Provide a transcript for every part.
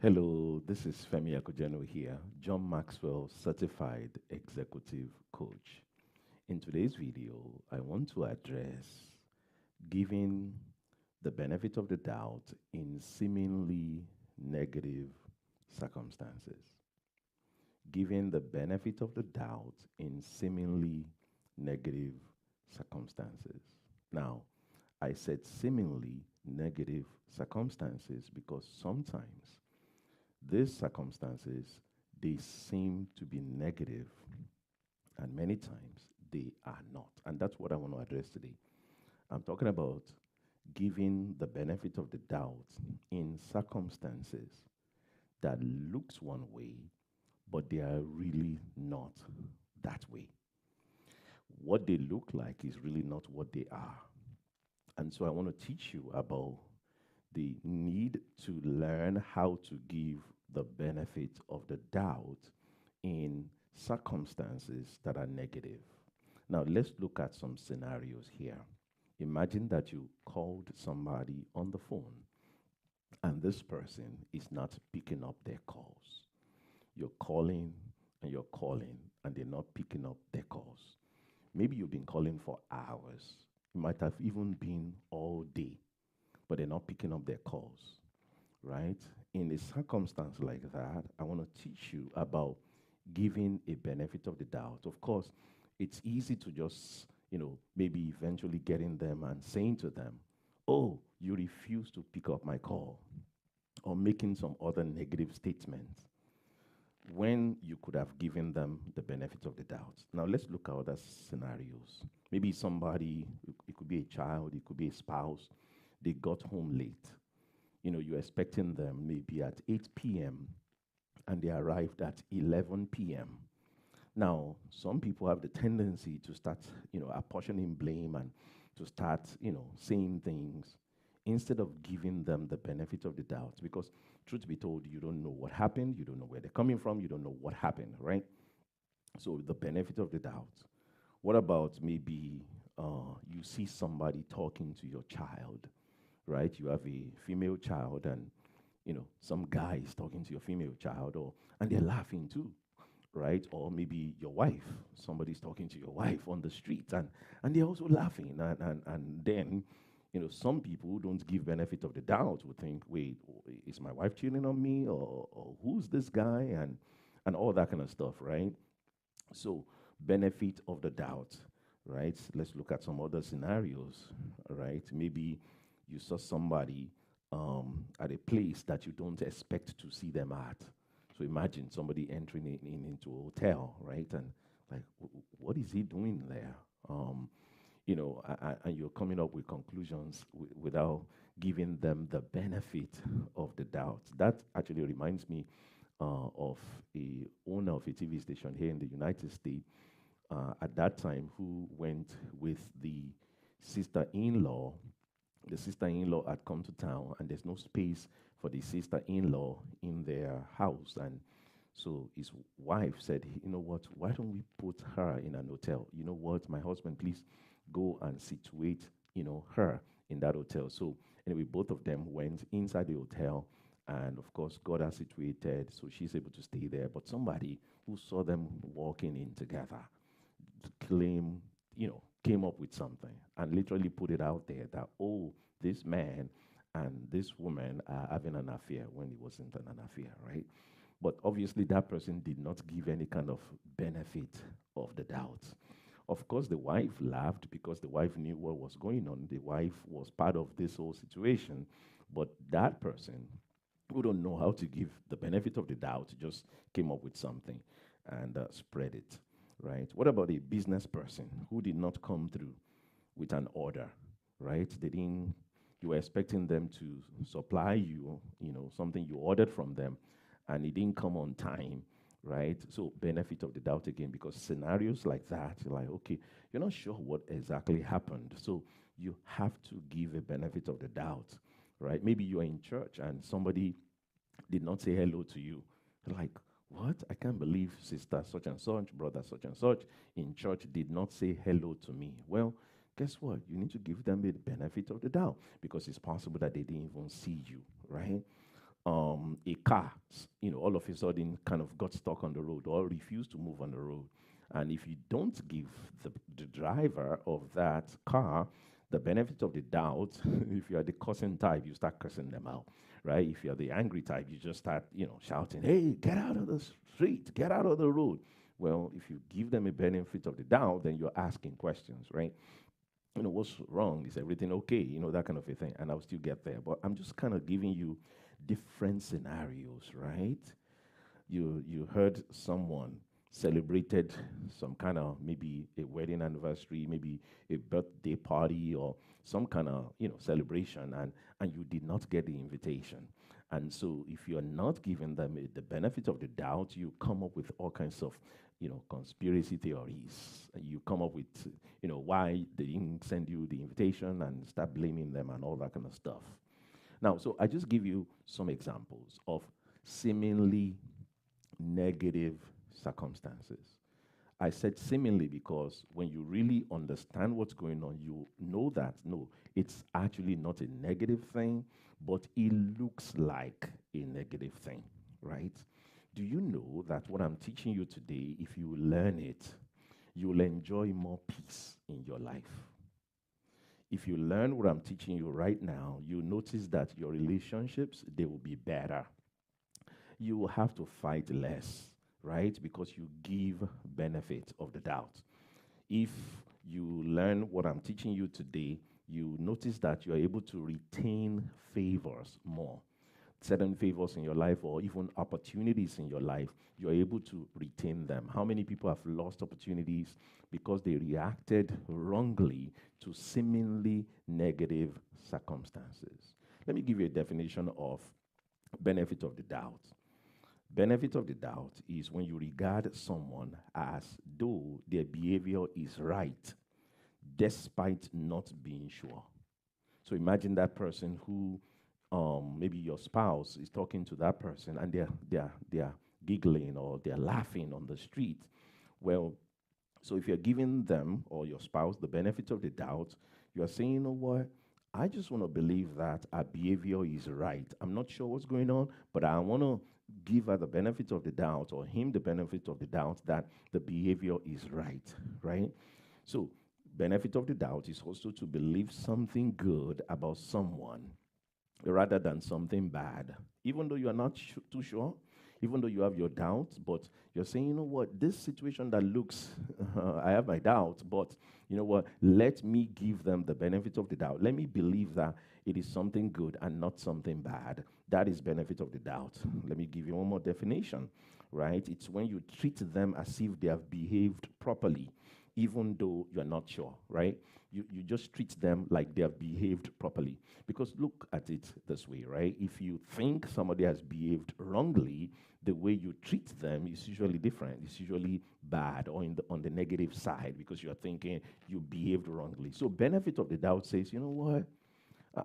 Hello, this is Femi Akojenu here, John Maxwell Certified Executive Coach. In today's video, I want to address giving the benefit of the doubt in seemingly negative circumstances. Giving the benefit of the doubt in seemingly negative circumstances. Now, I said seemingly negative circumstances because sometimes these circumstances, they seem to be negative, and many times they are not. And that's what I want to address today. I'm talking about giving the benefit of the doubt in circumstances that looks one way, but they are really not that way. What they look like is really not what they are. And so I want to teach you about the need to learn how to give the benefit of the doubt in circumstances that are negative. Now, let's look at some scenarios here. Imagine that you called somebody on the phone and this person is not picking up their calls. You're calling and they're not picking up their calls. Maybe you've been calling for hours. It might have even been all day, but they're not picking up their calls, right? In a circumstance like that, I want to teach you about giving a benefit of the doubt. Of course, it's easy to just, maybe eventually getting them and saying to them, oh, you refuse to pick up my call, or making some other negative statements when you could have given them the benefit of the doubt. Now, let's look at other scenarios. Maybe somebody, it could be a child, it could be a spouse, they got home late. You're expecting them maybe at 8 p.m. and they arrived at 11 p.m. Now, some people have the tendency to start, apportioning blame and to start, saying things instead of giving them the benefit of the doubt. Because, truth be told, you don't know what happened, you don't know where they're coming from, you don't know what happened, right? So, the benefit of the doubt. What about maybe you see somebody talking to your child, right? You have a female child and some guy is talking to your female child, and they're laughing too, right? Or maybe your wife, somebody's talking to your wife on the street, and they're also laughing, and then some people who don't give benefit of the doubt would think, wait, is my wife cheating on me, or who's this guy, and all that kind of stuff, right? So, benefit of the doubt, right? Let's look at some other scenarios, right? Maybe you saw somebody at a place that you don't expect to see them at. So imagine somebody entering into a hotel, right? And like, what is he doing there? And you're coming up with conclusions without giving them the benefit of the doubt. That actually reminds me of a owner of a TV station here in the United States at that time who went with the sister-in-law. The sister-in-law had come to town, and there's no space for the sister-in-law in their house. And so his wife said, you know what, why don't we put her in an hotel? You know what, my husband, please go and situate, her in that hotel. So anyway, both of them went inside the hotel and of course got her situated so she's able to stay there. But somebody who saw them walking in together claim, came up with something and literally put it out there that, oh, this man and this woman are having an affair when it wasn't an affair, right? But obviously, that person did not give any kind of benefit of the doubt. Of course, the wife laughed because the wife knew what was going on. The wife was part of this whole situation. But that person who don't know how to give the benefit of the doubt just came up with something and spread it, right? What about a business person who did not come through with an order, right? They didn't. You were expecting them to supply you, something you ordered from them, and it didn't come on time, right? So benefit of the doubt again, because scenarios like that, you're like, okay, you're not sure what exactly happened, so you have to give a benefit of the doubt, right? Maybe you are in church and somebody did not say hello to you. You're like, what? I can't believe sister such and such, brother such and such in church did not say hello to me. Well, guess what? You need to give them the benefit of the doubt because it's possible that they didn't even see you, right? a car, all of a sudden kind of got stuck on the road or refused to move on the road. And if you don't give the driver of that car the benefit of the doubt, if you are the cursing type, you start cursing them out, right? If you're the angry type, you just start, shouting, hey, get out of the street, get out of the road. Well, if you give them a benefit of the doubt, then you're asking questions, right? What's wrong? Is everything okay? That kind of a thing. And I'll still get there. But I'm just kind of giving you different scenarios, right? You heard someone celebrated some kind of maybe a wedding anniversary, maybe a birthday party or some kind of celebration, and you did not get the invitation. And so if you're not giving them the benefit of the doubt, you come up with all kinds of conspiracy theories. You come up with why they didn't send you the invitation and start blaming them and all that kind of stuff. Now, so I just give you some examples of seemingly negative circumstances. I said seemingly because when you really understand what's going on, you know that, no, it's actually not a negative thing, but it looks like a negative thing, right? Do you know that what I'm teaching you today, if you learn it, you'll enjoy more peace in your life? If you learn what I'm teaching you right now, you'll notice that your relationships, they will be better. You will have to fight less, right? Because you give benefit of the doubt. If you learn what I'm teaching you today, you notice that you're able to retain favors more. Certain favors in your life or even opportunities in your life, you're able to retain them. How many people have lost opportunities because they reacted wrongly to seemingly negative circumstances? Let me give you a definition of benefit of the doubt. Benefit of the doubt is when you regard someone as though their behavior is right, despite not being sure. So imagine that person who, maybe your spouse is talking to that person and they're giggling or they're laughing on the street. Well, so if you're giving them or your spouse the benefit of the doubt, you're saying, you know what? I just want to believe that our behavior is right. I'm not sure what's going on, but I want to give her the benefit of the doubt or him the benefit of the doubt that the behavior is right, right? So benefit of the doubt is also to believe something good about someone rather than something bad. Even though you are not too sure, even though you have your doubts, but you're saying, you know what, this situation that looks, I have my doubts, but you know what, let me give them the benefit of the doubt. Let me believe that it is something good and not something bad. That is benefit of the doubt. Let me give you one more definition, right? It's when you treat them as if they have behaved properly, even though you're not sure, right? You just treat them like they have behaved properly. Because look at it this way, right? If you think somebody has behaved wrongly, the way you treat them is usually different. It's usually bad or on the negative side because you're thinking you behaved wrongly. So benefit of the doubt says, you know what?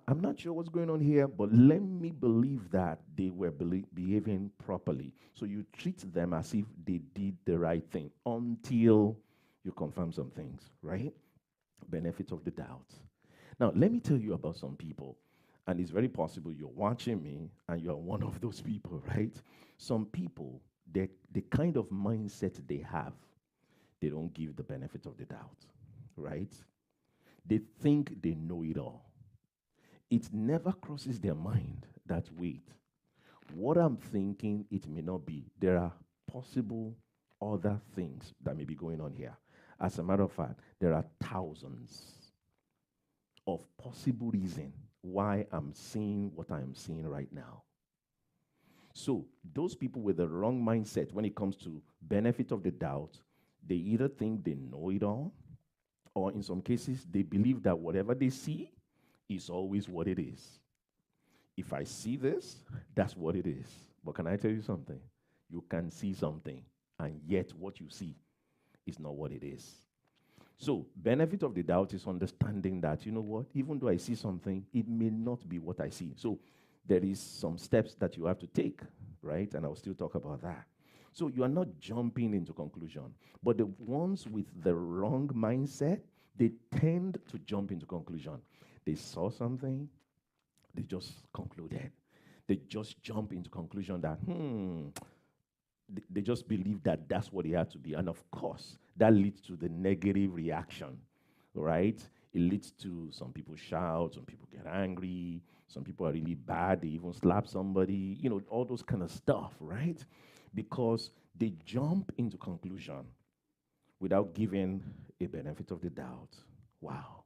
I'm not sure what's going on here, but let me believe that they were behaving properly. So you treat them as if they did the right thing until you confirm some things, right? Benefit of the doubt. Now, let me tell you about some people, and it's very possible you're watching me and you're one of those people, right? Some people, the kind of mindset they have, they don't give the benefit of the doubt, right? They think they know it all. It never crosses their mind that, wait, what I'm thinking, it may not be. There are possible other things that may be going on here. As a matter of fact, there are thousands of possible reasons why I'm seeing what I'm seeing right now. So those people with the wrong mindset when it comes to benefit of the doubt, they either think they know it all, or in some cases, they believe that whatever they see is always what it is. If I see this, that's what it is. But can I tell you something? You can see something, and yet what you see is not what it is. So, benefit of the doubt is understanding that, you know what, even though I see something, it may not be what I see. So, there is some steps that you have to take, right? And I'll still talk about that. So, you are not jumping into conclusion. But the ones with the wrong mindset, they tend to jump into conclusion. They saw something, they just concluded. They just jump into conclusion that, they just believe that that's what it had to be. And of course, that leads to the negative reaction, right? It leads to some people shout, some people get angry, some people are really bad, they even slap somebody, all those kind of stuff, right? Because they jump into conclusion without giving a benefit of the doubt. Wow.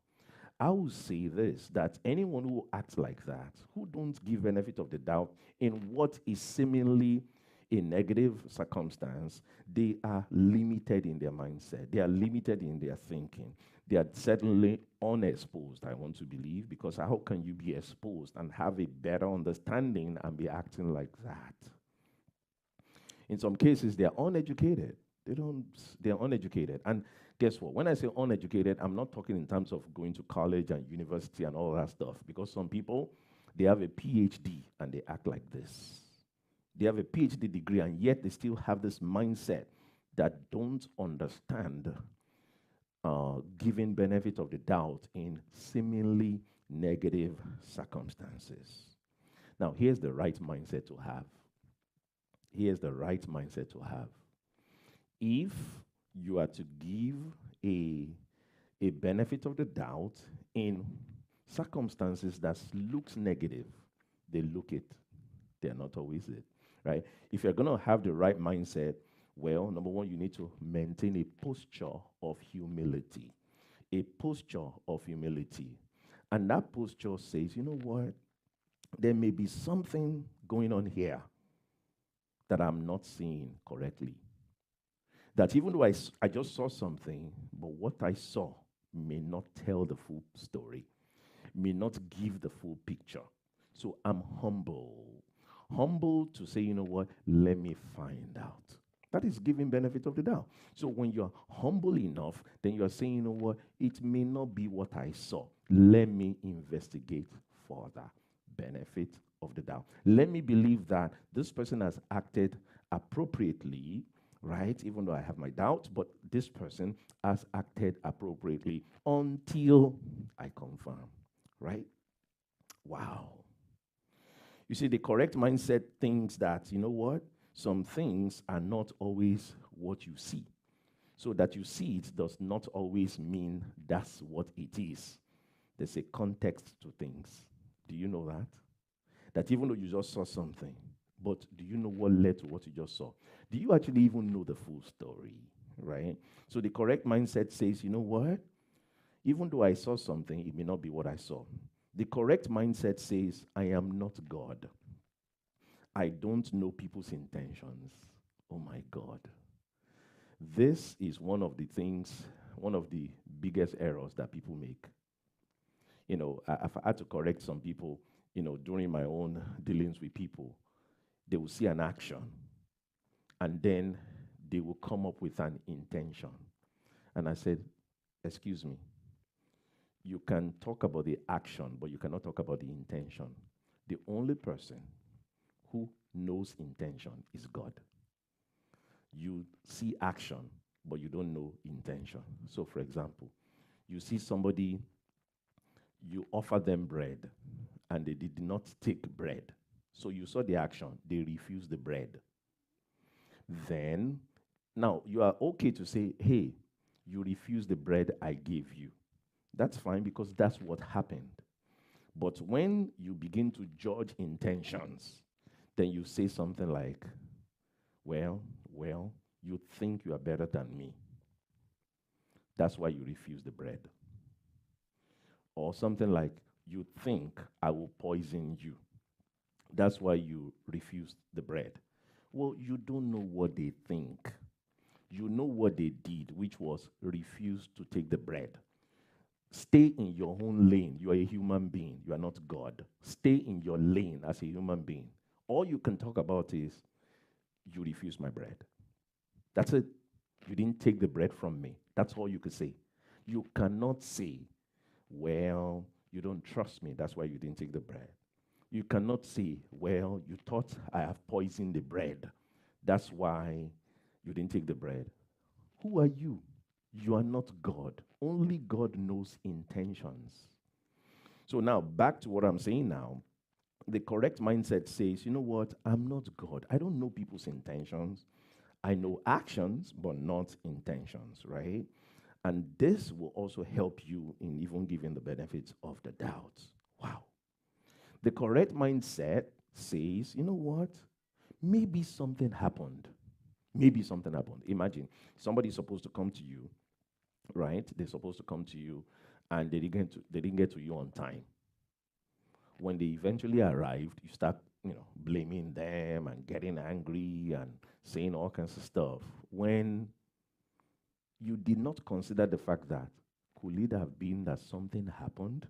I will say this, that anyone who acts like that, who don't give benefit of the doubt in what is seemingly a negative circumstance, they are limited in their mindset. They are limited in their thinking. They are certainly unexposed, I want to believe, because how can you be exposed and have a better understanding and be acting like that? In some cases, they are uneducated. They're uneducated. And guess what? When I say uneducated, I'm not talking in terms of going to college and university and all that stuff, because some people, they have a PhD and they act like this. They have a PhD degree and yet they still have this mindset that don't understand giving benefit of the doubt in seemingly negative circumstances. Now, here's the right mindset to have. Here's the right mindset to have. If you are to give a benefit of the doubt in circumstances that looks negative, they look it. They're not always it, right? If you're going to have the right mindset, well, number one, you need to maintain a posture of humility. A posture of humility. And that posture says, you know what? There may be something going on here that I'm not seeing correctly. That even though I just saw something, but what I saw may not tell the full story, may not give the full picture. So I'm humble. Humble to say, you know what, let me find out. That is giving benefit of the doubt. So when you're humble enough, then you're saying, you know what, it may not be what I saw. Let me investigate further. Benefit of the doubt. Let me believe that this person has acted appropriately, right? Even though I have my doubts, but this person has acted appropriately until I confirm, right? Wow. You see, the correct mindset thinks that, you know what? Some things are not always what you see. So that you see it does not always mean that's what it is. There's a context to things. Do you know that? That even though you just saw something, but do you know what led to what you just saw? Do you actually even know the full story, right? So the correct mindset says, you know what? Even though I saw something, it may not be what I saw. The correct mindset says, I am not God. I don't know people's intentions. Oh my God. This is one of the things, one of the biggest errors that people make. I've had to correct some people, during my own dealings with people. They will see an action, and then they will come up with an intention. And I said, excuse me, you can talk about the action, but you cannot talk about the intention. The only person who knows intention is God. You see action, but you don't know intention. So, for example, you see somebody, you offer them bread, and they did not take bread. So you saw the action, they refused the bread. Then, now you are okay to say, hey, you refused the bread I gave you. That's fine because that's what happened. But when you begin to judge intentions, then you say something like, well, you think you are better than me. That's why you refuse the bread. Or something like, you think I will poison you. That's why you refused the bread. Well, you don't know what they think. You know what they did, which was refuse to take the bread. Stay in your own lane. You are a human being. You are not God. Stay in your lane as a human being. All you can talk about is, you refused my bread. That's it. You didn't take the bread from me. That's all you could say. You cannot say, well, you don't trust me. That's why you didn't take the bread. You cannot say, well, you thought I have poisoned the bread. That's why you didn't take the bread. Who are you? You are not God. Only God knows intentions. So now, back to what I'm saying now. The correct mindset says, you know what? I'm not God. I don't know people's intentions. I know actions, but not intentions, right? And this will also help you in even giving the benefits of the doubt. Wow. The correct mindset says, you know what? Maybe something happened. Maybe something happened. Imagine somebody's supposed to come to you, right? They're supposed to come to you, and they didn't get to you on time. When they eventually arrived, you start, blaming them and getting angry and saying all kinds of stuff. When you did not consider the fact that could it have been that something happened?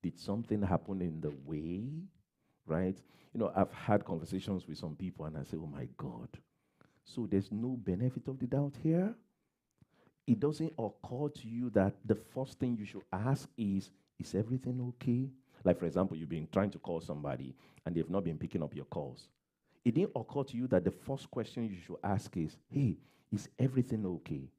Did something happen in the way? Right? I've had conversations with some people and I say, oh my God, so there's no benefit of the doubt here? It doesn't occur to you that the first thing you should ask is everything okay? Like, for example, you've been trying to call somebody and they've not been picking up your calls. It didn't occur to you that the first question you should ask is, hey, is everything okay?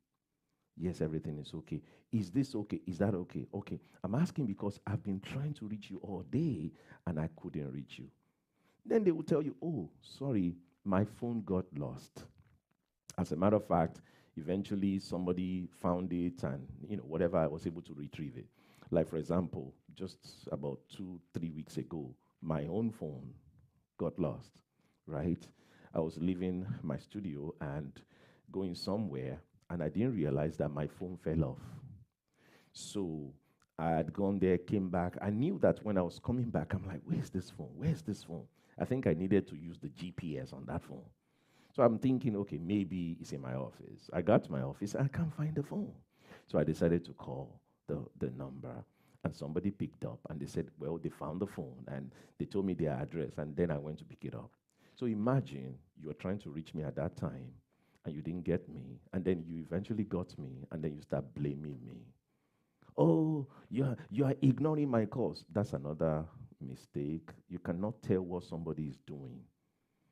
Yes, everything is okay. Is this okay? Is that okay? Okay. I'm asking because I've been trying to reach you all day and I couldn't reach you. Then they will tell you, oh, sorry, my phone got lost. As a matter of fact, eventually somebody found it and, whatever, I was able to retrieve it. Like, for example, just about 2, 3 weeks ago, my own phone got lost, right? I was leaving my studio and going somewhere, and I didn't realize that my phone fell off. So I had gone there, came back. I knew that when I was coming back, I'm like, where's this phone? Where's this phone? I think I needed to use the GPS on that phone. So I'm thinking, okay, maybe it's in my office. I got to my office, I can't find the phone. So I decided to call the number, and somebody picked up, and they said, well, they found the phone, and they told me their address, and then I went to pick it up. So imagine you were trying to reach me at that time, and you didn't get me, and then you eventually got me, and then you start blaming me. Oh, you are ignoring my calls. That's another mistake. You cannot tell what somebody is doing.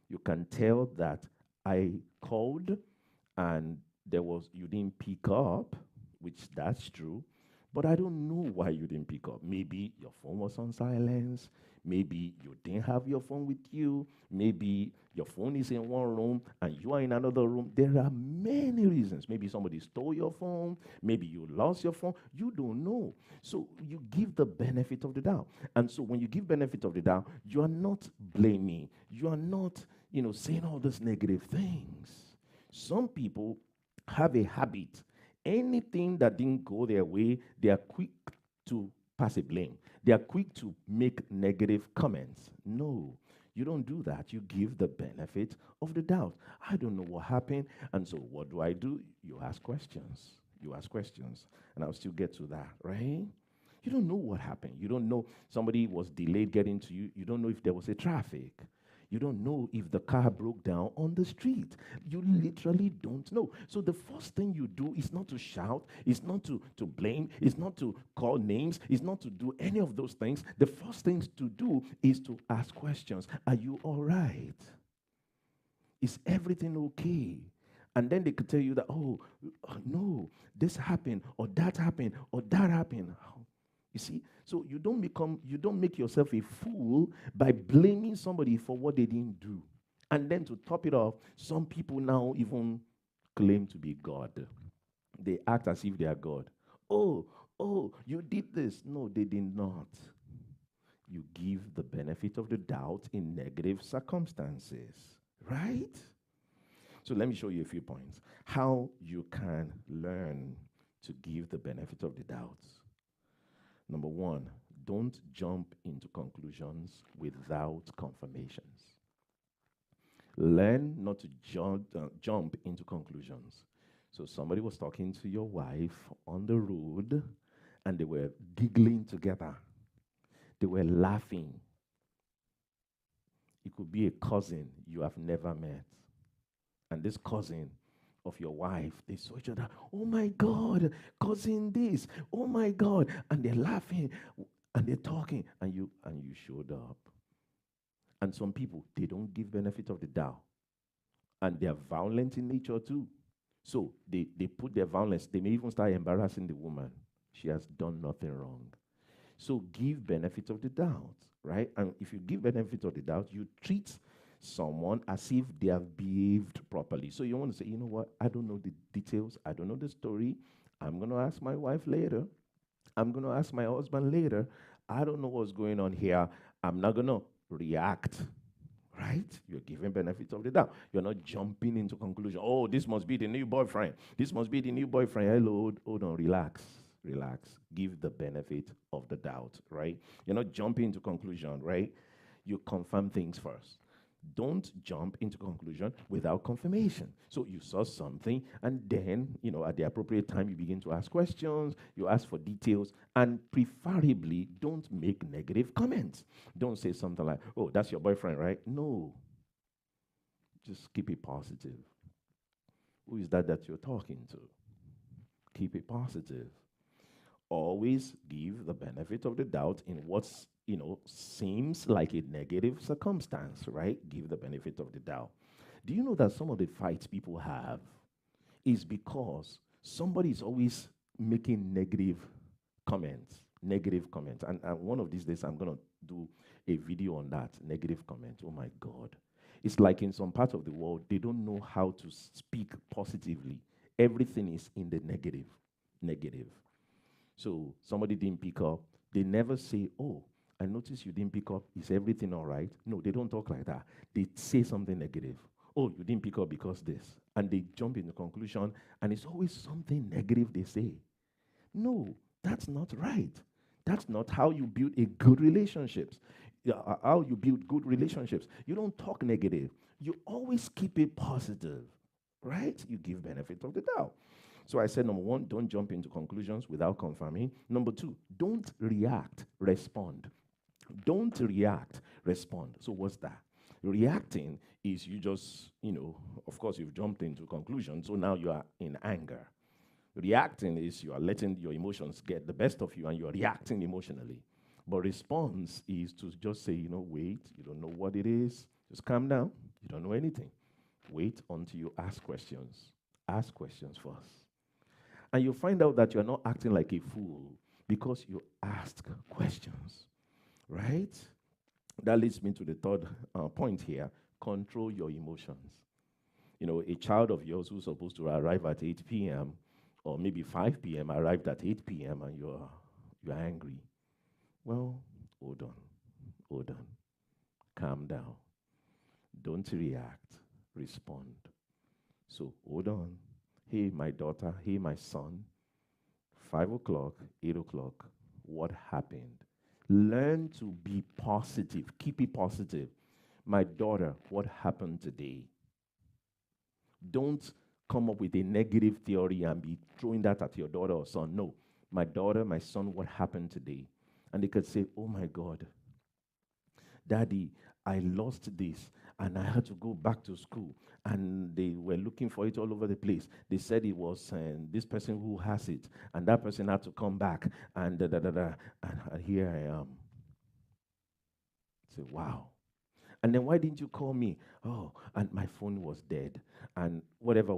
You can tell that I called and you didn't pick up, which that's true, but I don't know why you didn't pick up. Maybe your phone was on silence. Maybe you didn't have your phone with you. Maybe your phone is in one room and you are in another room. There are many reasons. Maybe somebody stole your phone. Maybe you lost your phone. You don't know. So you give the benefit of the doubt. And so when you give benefit of the doubt, you are not blaming. You are not, saying all these negative things. Some people have a habit. Anything that didn't go their way, they are quick to pass a blame. They are quick to make negative comments. No, you don't do that. You give the benefit of the doubt. I don't know what happened, and so what do I do? You ask questions. You ask questions, and I'll still get to that, right? You don't know what happened. You don't know somebody was delayed getting to you. You don't know if there was a traffic. You don't know if the car broke down on the street. You literally don't know. So the first thing you do is not to shout, is not to blame, is not to call names, is not to do any of those things. The first things to do is to ask questions. Are you all right? Is everything okay? And then they could tell you that, oh, no, this happened, or that happened, or that happened. You see? So you don't make yourself a fool by blaming somebody for what they didn't do. And then to top it off, some people now even claim to be God. They act as if they are God. Oh, you did this. No, they did not. You give the benefit of the doubt in negative circumstances, right? So let me show you a few points. How you can learn to give the benefit of the doubt. Number one, don't jump into conclusions without confirmations. Learn not to jump into conclusions. So somebody was talking to your wife on the road, and they were giggling together. They were laughing. It could be a cousin you have never met. And this cousin of your wife, they saw each other. Oh my God, cousin this. Oh my God. And they're laughing and they're talking, and you showed up. And some people, they don't give benefit of the doubt. And they're violent in nature too. So they put their violence, they may even start embarrassing the woman. She has done nothing wrong. So give benefit of the doubt, right? And if you give benefit of the doubt, you treat someone as if they have behaved properly. So you want to say, you know what? I don't know the details. I don't know the story. I'm going to ask my wife later. I'm going to ask my husband later. I don't know what's going on here. I'm not going to react, right? You're giving benefit of the doubt. You're not jumping into conclusion. Oh, this must be the new boyfriend. This must be the new boyfriend. Hello, hold on, relax, relax. Give the benefit of the doubt, right? You're not jumping into conclusion, right? You confirm things first. Don't jump into conclusion without confirmation. So you saw something, and then, at the appropriate time, you begin to ask questions, you ask for details, and preferably don't make negative comments. Don't say something like, oh, that's your boyfriend, right? No. Just keep it positive. Who is that you're talking to? Keep it positive. Always give the benefit of the doubt in what's seems like a negative circumstance, right? Give the benefit of the doubt. Do you know that some of the fights people have is because somebody is always making negative comments, and one of these days I'm going to do a video on that, negative comment. Oh my God. It's like in some parts of the world, they don't know how to speak positively. Everything is in the negative. So somebody didn't pick up. They never say, oh, I noticed you didn't pick up. Is everything all right? No, they don't talk like that. They say something negative. Oh, you didn't pick up because this. And they jump into conclusion, and it's always something negative they say. No, that's not right. That's not how you build a good relationships. How you build good relationships. You don't talk negative. You always keep it positive, right? You give benefit of the doubt. So I said, number one, don't jump into conclusions without confirming. Number two, don't react, respond. Don't react, respond. So what's that? Reacting is you just, of course, you've jumped into conclusions, so now you are in anger. Reacting is you are letting your emotions get the best of you and you are reacting emotionally. But response is to just say, wait, you don't know what it is. Just calm down. You don't know anything. Wait until you ask questions. Ask questions first. And you'll find out that you're not acting like a fool because you ask questions, right? That leads me to the third point here. Control your emotions. A child of yours who's supposed to arrive at 8 p.m. or maybe 5 p.m. arrived at 8 p.m. and you're angry. Well, hold on. Calm down. Don't react. Respond. So hold on. Hey, my daughter. Hey, my son. 5 o'clock, 8 o'clock. What happened? Learn to be positive. Keep it positive. My daughter, what happened today? Don't come up with a negative theory and be throwing that at your daughter or son. No. My daughter, my son, what happened today? And they could say, oh my God, Daddy, I lost this and I had to go back to school. And they were looking for it all over the place. They said it was this person who has it, and that person had to come back, and and here I am. Say, wow. And then why didn't you call me? Oh, and my phone was dead, and whatever.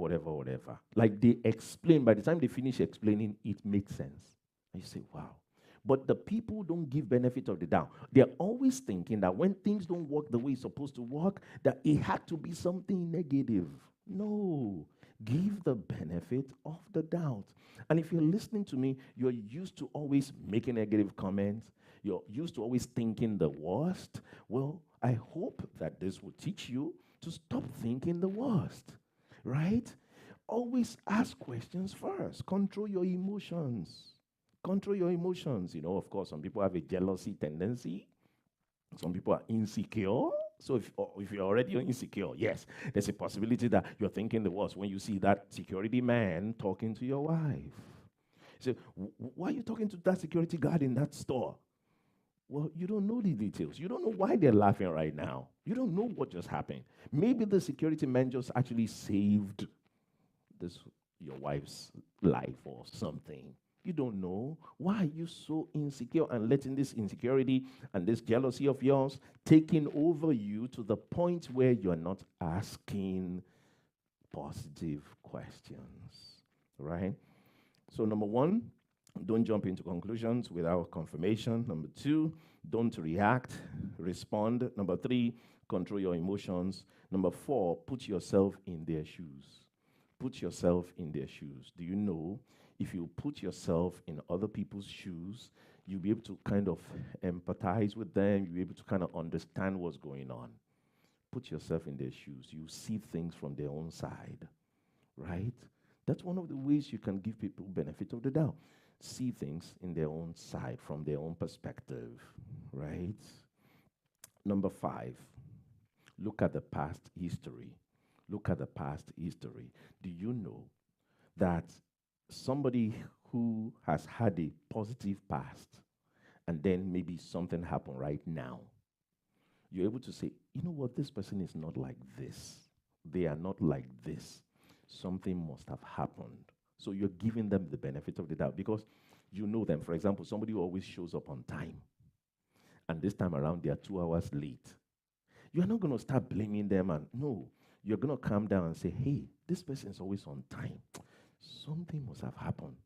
Like they explain. By the time they finish explaining, it makes sense. And you say, wow. But the people don't give benefit of the doubt. They're always thinking that when things don't work the way it's supposed to work, that it had to be something negative. No. Give the benefit of the doubt. And if you're listening to me, you're used to always making negative comments. You're used to always thinking the worst. Well, I hope that this will teach you to stop thinking the worst, right? Always ask questions first. Control your emotions. Control your emotions. Of course, some people have a jealousy tendency. Some people are insecure. So if you're already insecure, yes, there's a possibility that you're thinking the worst when you see that security man talking to your wife. So why are you talking to that security guard in that store? Well, you don't know the details. You don't know why they're laughing right now. You don't know what just happened. Maybe the security man just actually saved your wife's life or something. You don't know. Why are you so insecure and letting this insecurity and this jealousy of yours taking over you to the point where you're not asking positive questions, right? So number one, Don't jump into conclusions without confirmation. Number two, don't react, respond. Number three, control your emotions. Number four, put yourself in their shoes. Put yourself in their shoes. Do you know if you put yourself in other people's shoes, you'll be able to kind of empathize with them, you'll be able to kind of understand what's going on. Put yourself in their shoes. You see things from their own side, right? That's one of the ways you can give people benefit of the doubt. See things in their own side, from their own perspective, right? Number five, look at the past history. Look at the past history. Do you know that somebody who has had a positive past and then maybe something happened right now, you're able to say, you know what, this person is not like this. They are not like this. Something must have happened. So you're giving them the benefit of the doubt because you know them. For example, somebody who always shows up on time, and this time around they are 2 hours late. You're not going to start blaming them, and no, you're going to calm down and say, hey, this person is always on time. Something must have happened.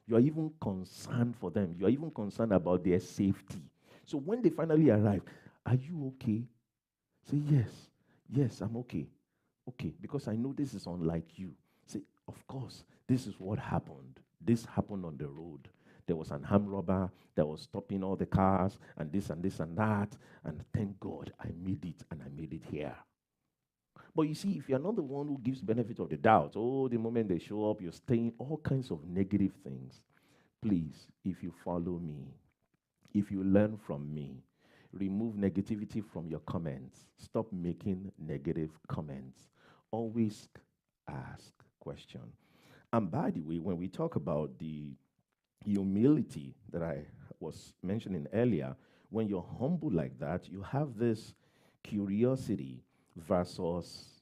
You are even concerned for them. You are even concerned about their safety. So when they finally arrive, are you okay? Say, yes, I'm okay. Okay, because I know this is unlike you. Say, of course, this is what happened. This happened on the road. There was an armed robber that was stopping all the cars, and this and this and that. And thank God I made it, and I made it here. But you see, if you're not the one who gives benefit of the doubt, the moment they show up, you're saying all kinds of negative things. Please, if you follow me, if you learn from me, remove negativity from your comments. Stop making negative comments. Always ask questions. And by the way, when we talk about the humility that I was mentioning earlier, when you're humble like that, you have this curiosity versus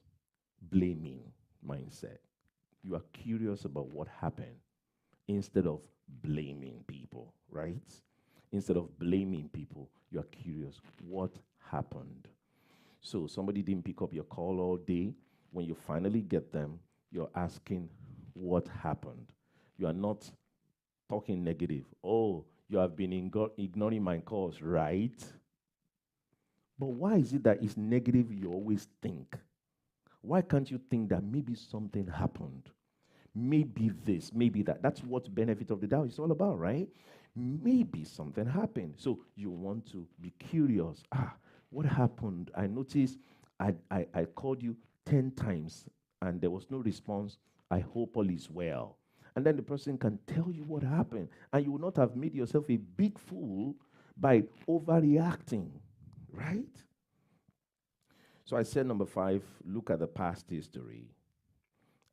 blaming mindset. You are curious about what happened instead of blaming people, right? Instead of blaming people, you are curious what happened. So somebody didn't pick up your call all day. When you finally get them, you're asking what happened. You are not talking negative. Oh, you have been ignoring my calls, right? But why is it that it's negative you always think? Why can't you think that maybe something happened? Maybe this, maybe that. That's what benefit of the doubt is all about, right? Maybe something happened. So you want to be curious. What happened? I noticed I called you 10 times and there was no response. I hope all is well. And then the person can tell you what happened. And you will not have made yourself a big fool by overreacting, right? So I said number 5, look at the past history.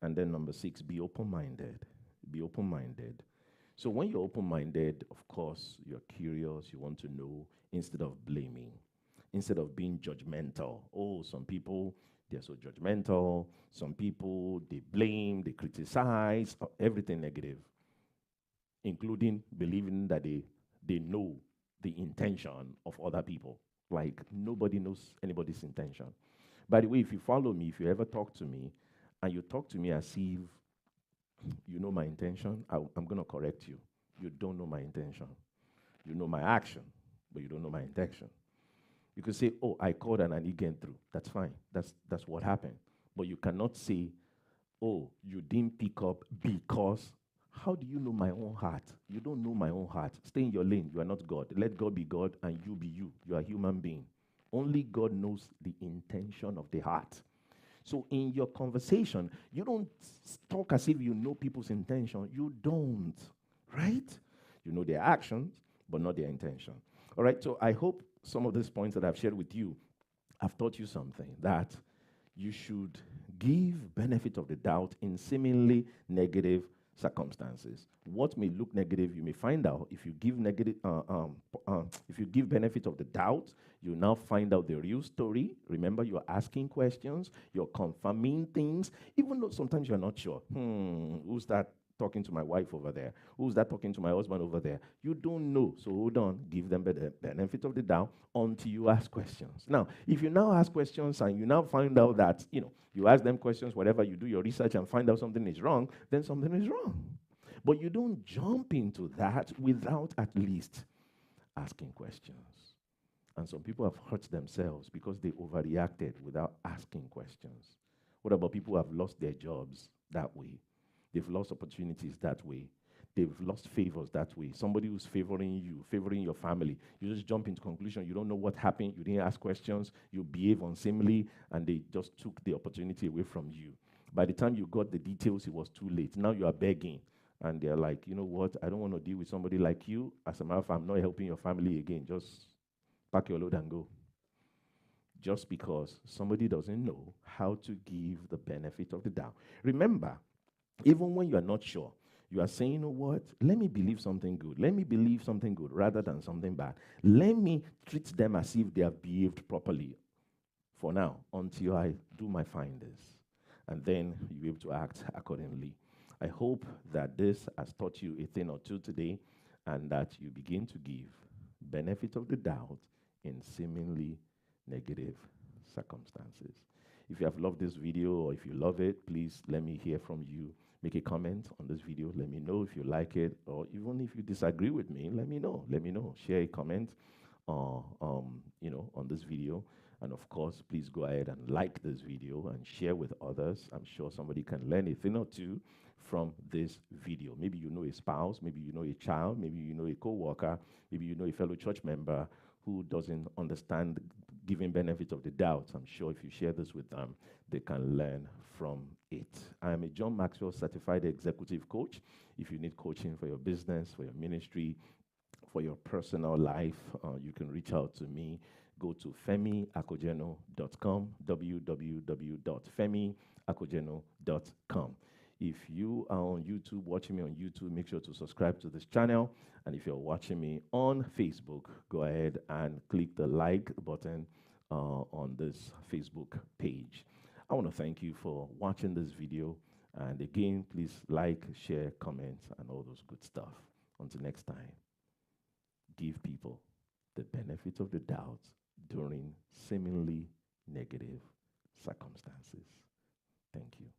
And then number 6, be open-minded. Be open-minded. So when you're open-minded, of course, you're curious, you want to know, instead of blaming, instead of being judgmental. Some people, they're so judgmental. Some people, they blame, they criticize, everything negative, including believing that they know the intention of other people. Like, nobody knows anybody's intention. By the way, if you follow me, if you ever talk to me, and you talk to me as if you know my intention, I'm going to correct you. You don't know my intention. You know my action, but you don't know my intention. You could say, I called and I didn't get through. That's fine. That's what happened. But you cannot say, you didn't pick up because. How do you know my own heart? You don't know my own heart. Stay in your lane. You are not God. Let God be God and you be you. You are a human being. Only God knows the intention of the heart. So in your conversation, you don't talk as if you know people's intention. You don't, right? You know their actions, but not their intention. All right, so I hope some of these points that I've shared with you have taught you something, that you should give benefit of the doubt in seemingly negative circumstances. What may look negative, you may find out if you give if you give benefit of the doubt, you now find out the real story. Remember, you're asking questions, you're confirming things, even though sometimes you're not sure. Who's that talking to my wife over there? Who's that talking to my husband over there? You don't know. So hold on, give them the benefit of the doubt until you ask questions. Now, if you now ask questions and you now find out that, you ask them questions, whatever, you do your research and find out something is wrong, then something is wrong. But you don't jump into that without at least asking questions. And some people have hurt themselves because they overreacted without asking questions. What about people who have lost their jobs that way? They've lost opportunities that way. They've lost favors that way. Somebody who's favoring you, favoring your family, you just jump into conclusion. You don't know what happened. You didn't ask questions. You behave unseemly, and they just took the opportunity away from you. By the time you got the details, it was too late. Now you are begging. And they're like, you know what? I don't want to deal with somebody like you. As a matter of fact, I'm not helping your family again. Just pack your load and go. Just because somebody doesn't know how to give the benefit of the doubt. Remember, even when you are not sure, you are saying, you know what? Let me believe something good. Let me believe something good rather than something bad. Let me treat them as if they have behaved properly for now until I do my findings. And then you'll be able to act accordingly. I hope that this has taught you a thing or two today and that you begin to give benefit of the doubt in seemingly negative circumstances. If you have loved this video or if you love it, please let me hear from you. Make a comment on this video. Let me know if you like it, or even if you disagree with me, let me know. Let me know. Share a comment on this video. And of course, please go ahead and like this video and share with others. I'm sure somebody can learn a thing or two from this video. Maybe you know a spouse, maybe you know a child, maybe you know a co-worker, maybe you know a fellow church member who doesn't understand giving benefit of the doubt. I'm sure if you share this with them, they can learn from it. I am a John Maxwell certified executive coach. If you need coaching for your business, for your ministry, for your personal life, you can reach out to me. Go to femiakojenu.com, www.femiakojenu.com. If you are on YouTube, watching me on YouTube, make sure to subscribe to this channel. And if you're watching me on Facebook, go ahead and click the like button on this Facebook page. I want to thank you for watching this video. And again, please like, share, comment, and all those good stuff. Until next time, give people the benefit of the doubt during seemingly negative circumstances. Thank you.